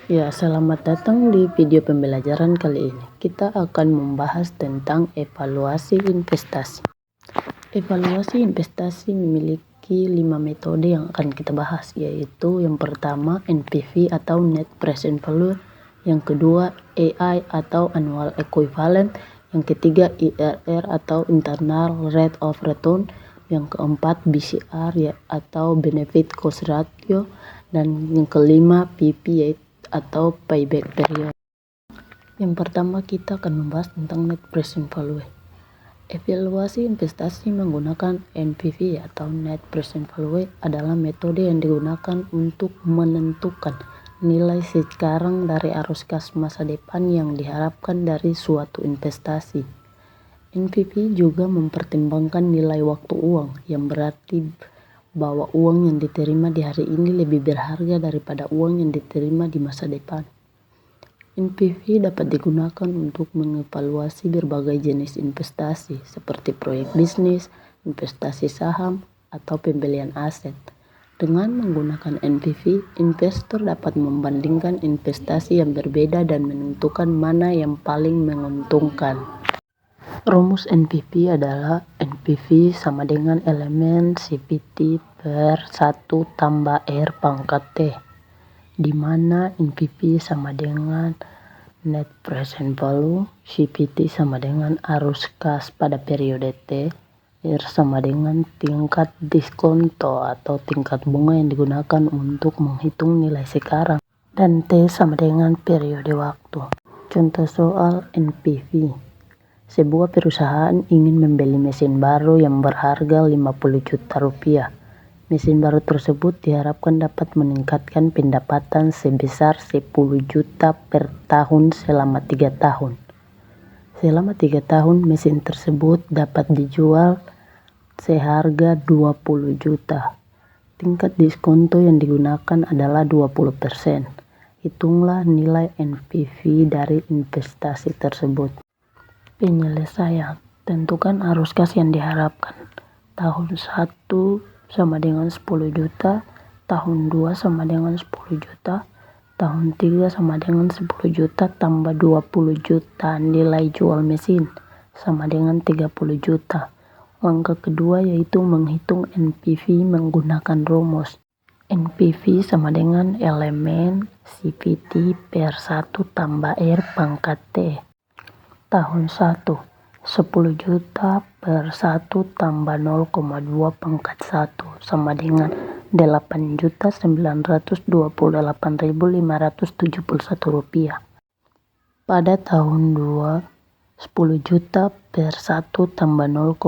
Ya, selamat datang di video pembelajaran kali ini. Kita akan membahas tentang evaluasi investasi. Evaluasi investasi memiliki 5 metode yang akan kita bahas, yaitu yang pertama NPV atau Net Present Value, yang kedua AI atau Annual Equivalent, yang ketiga IRR atau Internal Rate of Return, yang keempat BCR atau Benefit Cost Ratio, dan yang kelima PP atau Payback Period. Yang pertama kita akan membahas tentang Net Present Value. Evaluasi investasi menggunakan NPV atau Net Present Value adalah metode yang digunakan untuk menentukan nilai sekarang dari arus kas masa depan yang diharapkan dari suatu investasi. NPV juga mempertimbangkan nilai waktu uang, yang berarti bahwa uang yang diterima di hari ini lebih berharga daripada uang yang diterima di masa depan. NPV dapat digunakan untuk mengevaluasi berbagai jenis investasi seperti proyek bisnis, investasi saham, atau pembelian aset. Dengan menggunakan NPV, investor dapat membandingkan investasi yang berbeda dan menentukan mana yang paling menguntungkan. Rumus NPV adalah NPV sama dengan elemen CPT per 1 tambah R pangkat T, di mana NPV sama dengan Net Present Value, CPT sama dengan arus kas pada periode T, R sama dengan tingkat diskonto atau tingkat bunga yang digunakan untuk menghitung nilai sekarang, dan T sama dengan periode waktu. Contoh soal NPV. Sebuah perusahaan ingin membeli mesin baru yang berharga 50 juta rupiah. Mesin baru tersebut diharapkan dapat meningkatkan pendapatan sebesar 10 juta per tahun selama 3 tahun. Selama 3 tahun mesin tersebut dapat dijual seharga 20 juta. Tingkat diskonto yang digunakan adalah 20%. Hitunglah nilai NPV dari investasi tersebut. Penyelesaian. Tentukan arus kas yang diharapkan. Tahun 1 sama dengan 10 juta, tahun 2 sama dengan 10 juta, tahun 3 sama dengan 10 juta tambah 20 juta nilai jual mesin sama dengan 30 juta. Langkah kedua yaitu menghitung NPV menggunakan rumus. NPV sama dengan elemen CPT per 1 tambah R pangkat T. Tahun 1, 10 juta per 1 tambah 0,2 pangkat 1 sama dengan 8.928.571 rupiah. Pada tahun 2, 10 juta per 1 tambah 0,12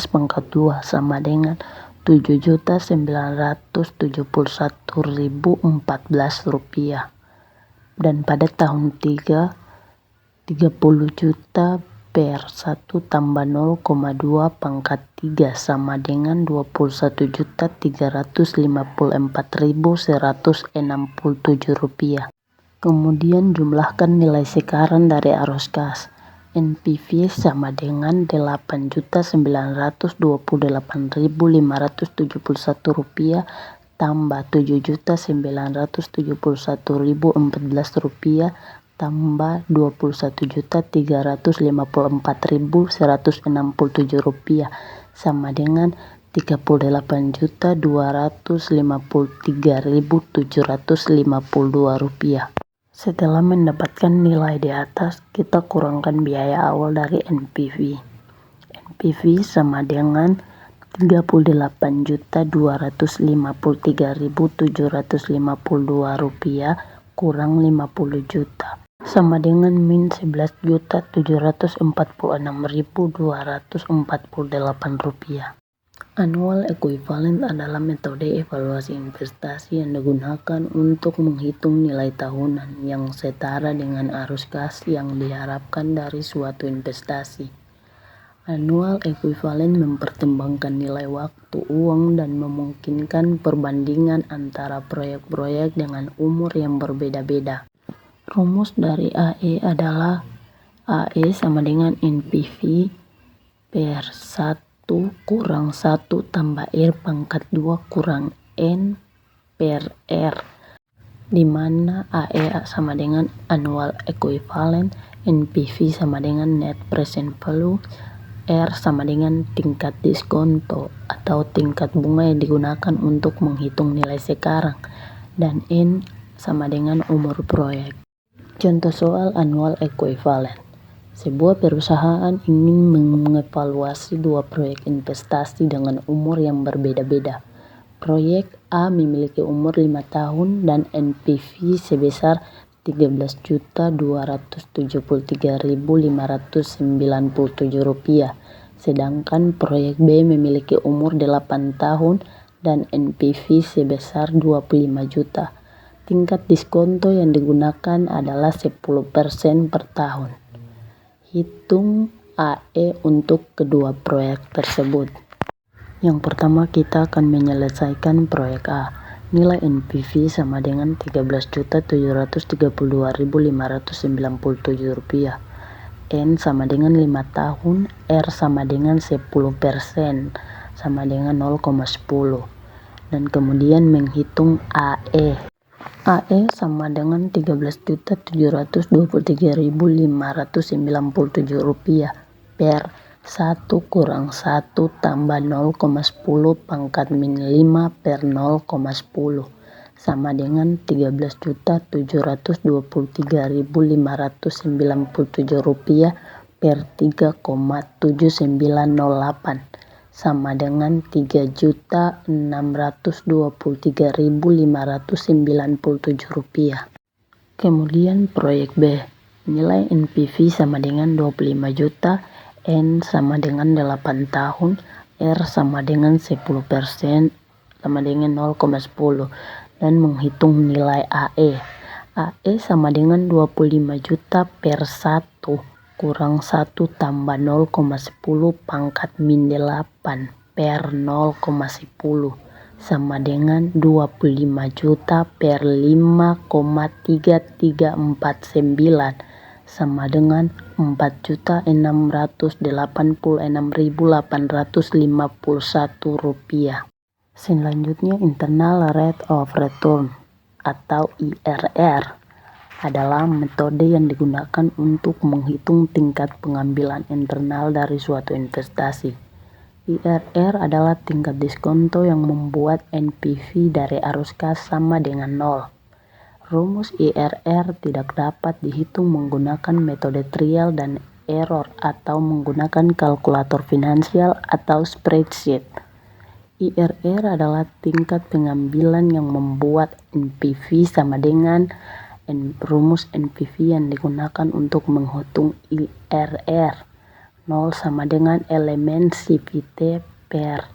pangkat 2 sama dengan 7.971.014 rupiah. Dan pada tahun 3, 30 juta per 1 tambah 0,2 pangkat 3 sama dengan 21.354.167 rupiah. Kemudian jumlahkan nilai sekarang dari arus kas. NPV sama dengan 8.928.571 rupiah tambah 7.971.014 rupiah tambah 21.354.167 rupiah sama dengan 38.253.752 rupiah. Setelah mendapatkan nilai di atas, kita kurangkan biaya awal dari NPV. NPV sama dengan 38.253.752 rupiah kurang 50 juta. Sama dengan min 11.746.248 rupiah. Annual Equivalent adalah metode evaluasi investasi yang digunakan untuk menghitung nilai tahunan yang setara dengan arus kas yang diharapkan dari suatu investasi. Annual Equivalent mempertimbangkan nilai waktu uang dan memungkinkan perbandingan antara proyek-proyek dengan umur yang berbeda-beda. Rumus dari AE adalah AE sama dengan NPV per 1 kurang 1 tambah R pangkat 2 kurang N per R. di mana AE sama dengan annual equivalent, NPV sama dengan net present value, R sama dengan tingkat diskonto atau tingkat bunga yang digunakan untuk menghitung nilai sekarang, dan N sama dengan umur proyek. Contoh soal annual equivalent. Sebuah perusahaan ingin mengevaluasi dua proyek investasi dengan umur yang berbeda-beda. Proyek A memiliki umur 5 tahun dan NPV sebesar Rp13.273.597, sedangkan proyek B memiliki umur 8 tahun dan NPV sebesar 25 juta. Tingkat diskonto yang digunakan adalah 10% per tahun. Hitung AE untuk kedua proyek tersebut. Yang pertama, kita akan menyelesaikan proyek A. Nilai NPV sama dengan Rp13.732.597. N sama dengan 5 tahun, R sama dengan 10%, sama dengan 0,10. Dan kemudian menghitung AE. AE sama dengan Rp13.723.597 per 1 kurang 1 tambah 0,10 pangkat min 5 per 0,10 sama dengan Rp13.723.597 per 3,7908 sama dengan Rp3.623.597. Kemudian proyek B, nilai NPV sama dengan 25 juta, N sama dengan 8 tahun, R sama dengan 10%, sama dengan 0,10, dan menghitung nilai AE. AE sama dengan 25 juta per 1 kurang 1 tambah 0,10 pangkat min 8 per 0,10 sama dengan 25 juta per 5,3349 sama dengan Rp4.686.851. Selanjutnya, internal rate of return atau IRR adalah metode yang digunakan untuk menghitung tingkat pengambilan internal dari suatu investasi. IRR adalah tingkat diskonto yang membuat NPV dari arus kas sama dengan 0. Rumus IRR tidak dapat dihitung menggunakan metode trial dan error atau menggunakan kalkulator finansial atau spreadsheet. IRR adalah tingkat pengambilan yang membuat NPV sama dengan rumus NPV yang digunakan untuk menghitung IRR. 0 sama dengan elemen CPT per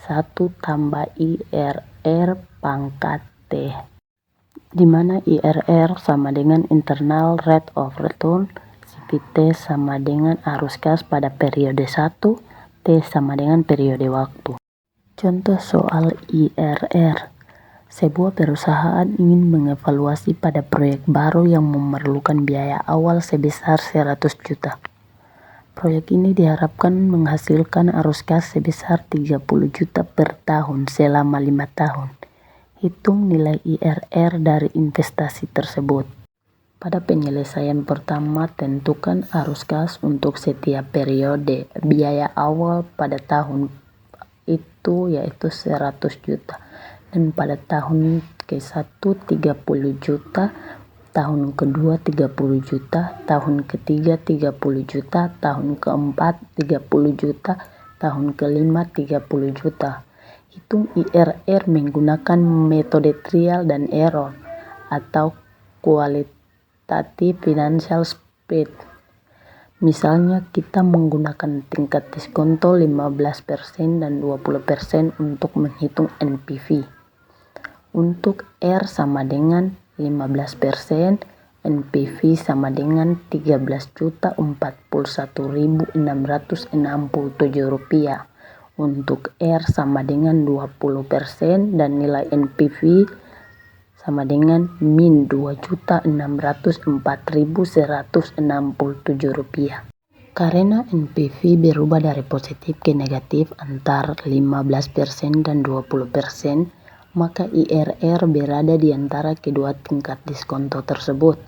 1 tambah IRR pangkat T, di mana IRR sama dengan internal rate of return, CPT sama dengan arus kas pada periode 1, T sama dengan periode waktu. Contoh soal IRR. Sebuah perusahaan ingin mengevaluasi pada proyek baru yang memerlukan biaya awal sebesar 100 juta. Proyek ini diharapkan menghasilkan arus kas sebesar 30 juta per tahun selama 5 tahun. Hitung nilai IRR dari investasi tersebut. Pada penyelesaian pertama, tentukan arus kas untuk setiap periode. Biaya awal pada tahun itu yaitu 100 juta. Dan pada tahun ke-1 30 juta, tahun kedua 30 juta, tahun ketiga 30 juta, tahun keempat 30 juta, tahun kelima 30 juta. Hitung IRR menggunakan metode trial dan error atau qualitative financial spread. Misalnya kita menggunakan tingkat diskonto 15% dan 20% untuk menghitung NPV. Untuk R sama dengan 15%, NPV sama dengan Rp13.041.667. Untuk R sama dengan 20% dan nilai NPV sama dengan min Rp2.604.167. Karena NPV berubah dari positif ke negatif antar 15% dan 20%, maka IRR berada di antara kedua tingkat diskonto tersebut.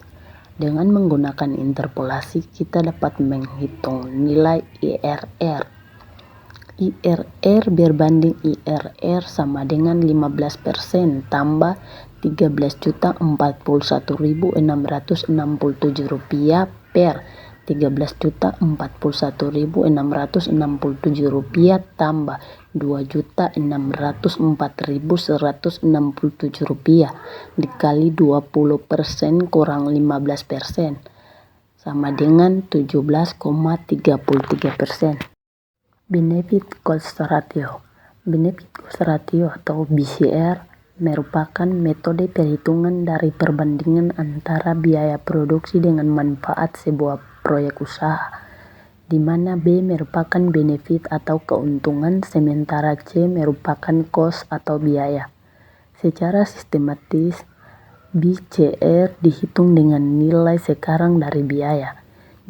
Dengan menggunakan interpolasi, kita dapat menghitung nilai IRR. IRR berbanding IRR sama dengan 15% tambah Rp13.041.667 per Rp13.041.667 tambah Rp2.604.167 dikali 20% kurang 15% sama dengan 17,33%. Benefit Cost Ratio. Benefit Cost Ratio atau BCR merupakan metode perhitungan dari perbandingan antara biaya produksi dengan manfaat sebuah proyek usaha, di mana B merupakan benefit atau keuntungan sementara C merupakan cost atau biaya. Secara sistematis, BCR dihitung dengan nilai sekarang dari biaya.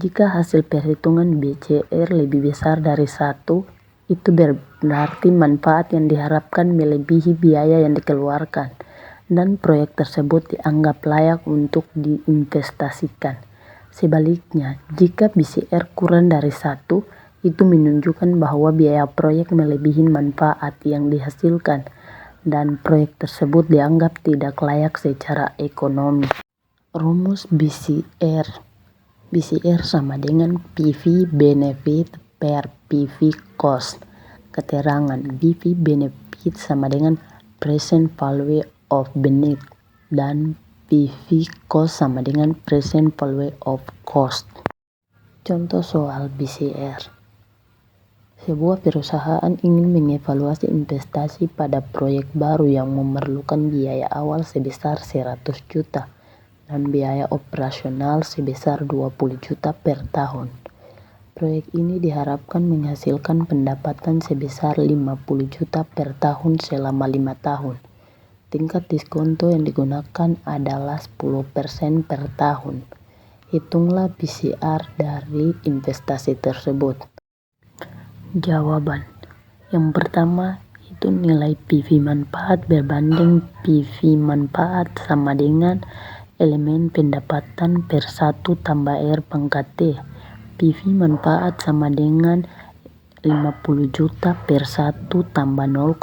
Jika hasil perhitungan BCR lebih besar dari 1, itu berarti manfaat yang diharapkan melebihi biaya yang dikeluarkan, dan proyek tersebut dianggap layak untuk diinvestasikan. Sebaliknya, jika BCR kurang dari 1, itu menunjukkan bahwa biaya proyek melebihi manfaat yang dihasilkan, dan proyek tersebut dianggap tidak layak secara ekonomi. Rumus BCR. BCR sama dengan PV benefit per PV cost. Keterangan PV benefit sama dengan present value of benefit dan PV cost sama dengan present value of cost. Contoh soal BCR. Sebuah perusahaan ingin mengevaluasi investasi pada proyek baru yang memerlukan biaya awal sebesar 100 juta dan biaya operasional sebesar 20 juta per tahun. Proyek ini diharapkan menghasilkan pendapatan sebesar 50 juta per tahun selama 5 tahun. Tingkat diskonto yang digunakan adalah 10% per tahun. Hitunglah BCR dari investasi tersebut. Jawaban. Yang pertama itu nilai PV manfaat berbanding PV manfaat sama dengan elemen pendapatan per 1 tambah R pangkat T. PV manfaat sama dengan 50 juta per 1 tambah 0,10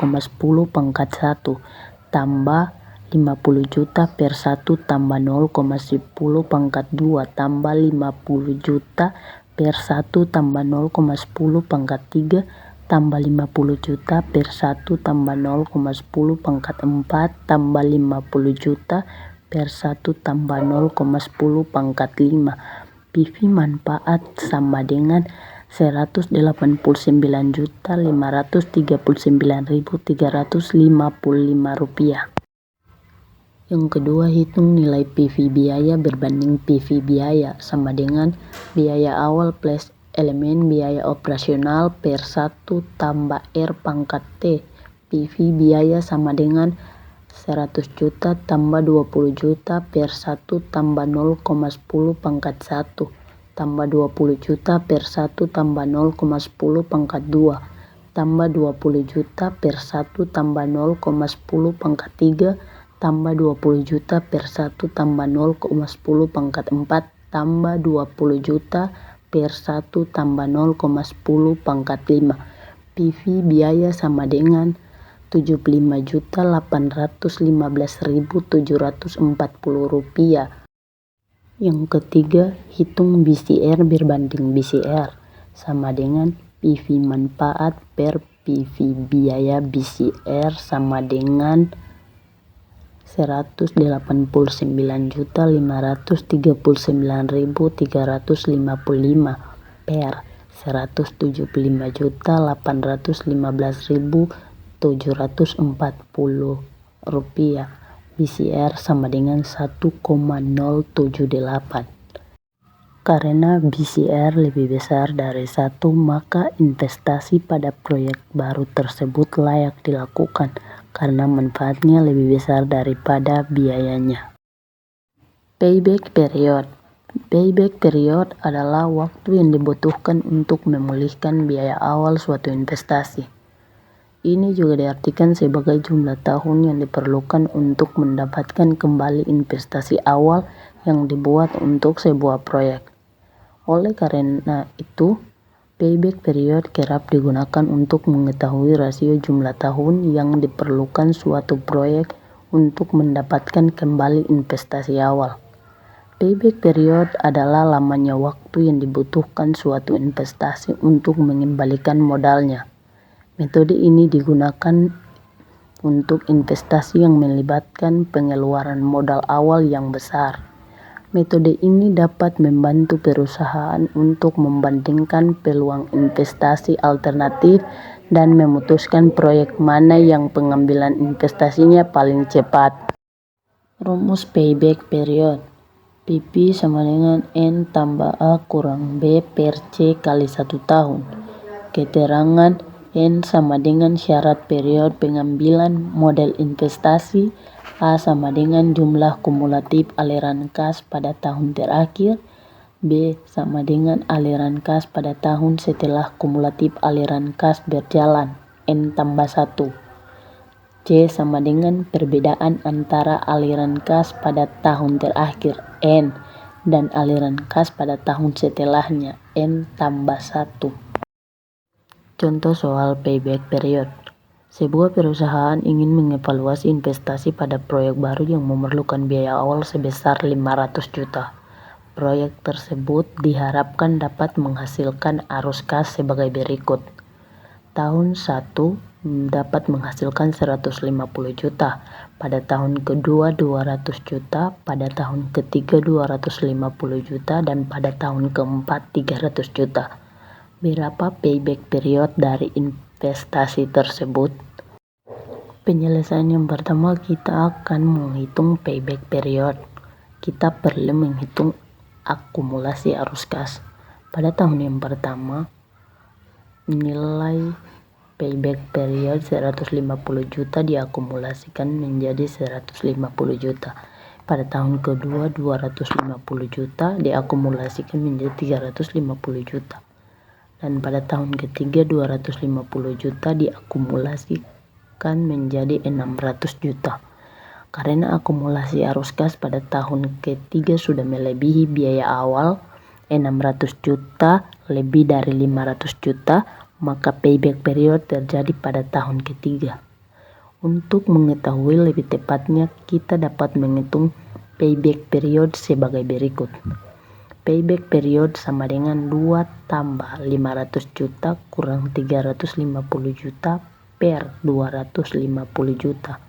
pangkat 1 tambah 50 juta per 1 tambah 0,10 pangkat 2 tambah 50 juta per 1 tambah 0,10 pangkat 3 tambah 50 juta per 1 tambah 0,10 pangkat 4 tambah 50 juta per 1 tambah 0,10 pangkat 5. PV manfaat sama dengan Rp189.539.355. Yang kedua, hitung nilai PV biaya berbanding PV biaya sama dengan biaya awal plus elemen biaya operasional per 1 tambah R pangkat T. PV biaya sama dengan 100 juta tambah 20 juta per 1 tambah 0,10 pangkat 1 tambah 20 juta per 1 tambah 0,10 pangkat 2 tambah 20 juta per 1 tambah 0,10 pangkat 3 tambah 20 juta per 1 tambah 0,10 pangkat 4 tambah 20 juta per 1 tambah 0,10 pangkat 5. PV biaya sama dengan Rp75.815.740. Yang ketiga, hitung BCR berbanding BCR sama dengan PV manfaat per PV biaya. BCR sama dengan Rp189.539.355 per Rp175.815.740. BCR sama dengan 1,078. Karena BCR lebih besar dari 1, maka investasi pada proyek baru tersebut layak dilakukan karena manfaatnya lebih besar daripada biayanya. Payback period. Payback period adalah waktu yang dibutuhkan untuk memulihkan biaya awal suatu investasi. ini juga diartikan sebagai jumlah tahun yang diperlukan untuk mendapatkan kembali investasi awal yang dibuat untuk sebuah proyek. Oleh karena itu, payback period kerap digunakan untuk mengetahui rasio jumlah tahun yang diperlukan suatu proyek untuk mendapatkan kembali investasi awal. Payback period adalah lamanya waktu yang dibutuhkan suatu investasi untuk mengembalikan modalnya. Metode ini digunakan untuk investasi yang melibatkan pengeluaran modal awal yang besar. Metode ini dapat membantu perusahaan untuk membandingkan peluang investasi alternatif dan memutuskan proyek mana yang pengambilan investasinya paling cepat. Rumus payback period. PP sama dengan N tambah A kurang B per C kali 1 tahun. Keterangan N sama dengan syarat periode pengambilan modal investasi, A sama dengan jumlah kumulatif aliran kas pada tahun terakhir, B sama dengan aliran kas pada tahun setelah kumulatif aliran kas berjalan, N tambah 1. C sama dengan perbedaan antara aliran kas pada tahun terakhir, N, dan aliran kas pada tahun setelahnya, N tambah 1. Contoh soal payback period. Sebuah perusahaan ingin mengevaluasi investasi pada proyek baru yang memerlukan biaya awal sebesar 500 juta. Proyek tersebut diharapkan dapat menghasilkan arus kas sebagai berikut. Tahun 1 dapat menghasilkan 150 juta, pada tahun kedua 200 juta, pada tahun ketiga 250 juta, dan pada tahun keempat 300 juta. Berapa payback period dari investasi tersebut? Penyelesaian yang pertama, kita akan menghitung payback period. Kita perlu menghitung akumulasi arus kas. Pada tahun yang pertama, nilai payback period 150 juta diakumulasikan menjadi 150 juta. Pada tahun kedua 250 juta diakumulasikan menjadi 350 juta. Dan pada tahun ketiga 250 juta diakumulasikan menjadi 600 juta. Karena akumulasi arus kas pada tahun ketiga sudah melebihi biaya awal 600 juta lebih dari 500 juta, maka payback period terjadi pada tahun ketiga. Untuk mengetahui lebih tepatnya, kita dapat menghitung payback period sebagai berikut. Payback period sama dengan 2 tambah 500 juta kurang 350 juta per 250 juta.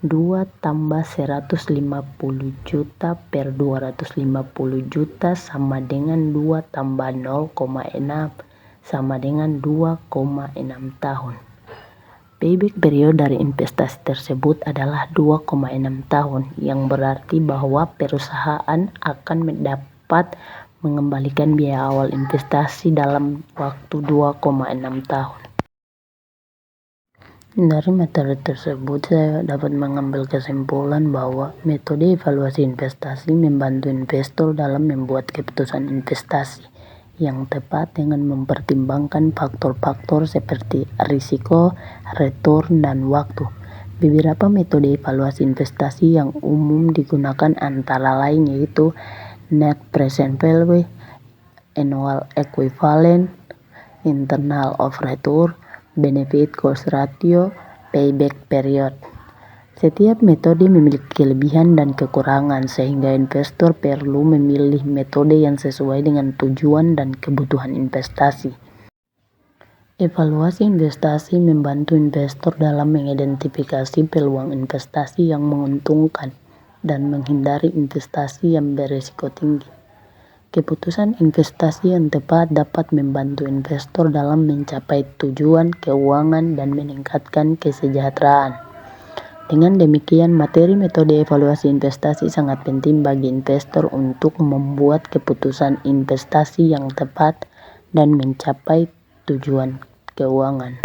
2 tambah 150 juta per 250 juta sama dengan 2 tambah 0,6 sama dengan 2,6 tahun. Payback period dari investasi tersebut adalah 2,6 tahun, yang berarti bahwa perusahaan akan dapat mengembalikan biaya awal investasi dalam waktu 2,6 tahun. Dari materi tersebut, saya dapat mengambil kesimpulan bahwa metode evaluasi investasi membantu investor dalam membuat keputusan investasi yang tepat dengan mempertimbangkan faktor-faktor seperti risiko, return, dan waktu. Beberapa metode evaluasi investasi yang umum digunakan antara lain yaitu net present value, annual equivalent, internal of return, benefit cost ratio, payback period. Setiap metode memiliki kelebihan dan kekurangan, sehingga investor perlu memilih metode yang sesuai dengan tujuan dan kebutuhan investasi. Evaluasi investasi membantu investor dalam mengidentifikasi peluang investasi yang menguntungkan dan menghindari investasi yang berisiko tinggi. Keputusan investasi yang tepat dapat membantu investor dalam mencapai tujuan keuangan dan meningkatkan kesejahteraan. Dengan demikian, materi metode evaluasi investasi sangat penting bagi investor untuk membuat keputusan investasi yang tepat dan mencapai tujuan keuangan.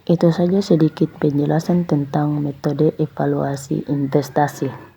Itu saja sedikit penjelasan tentang metode evaluasi investasi.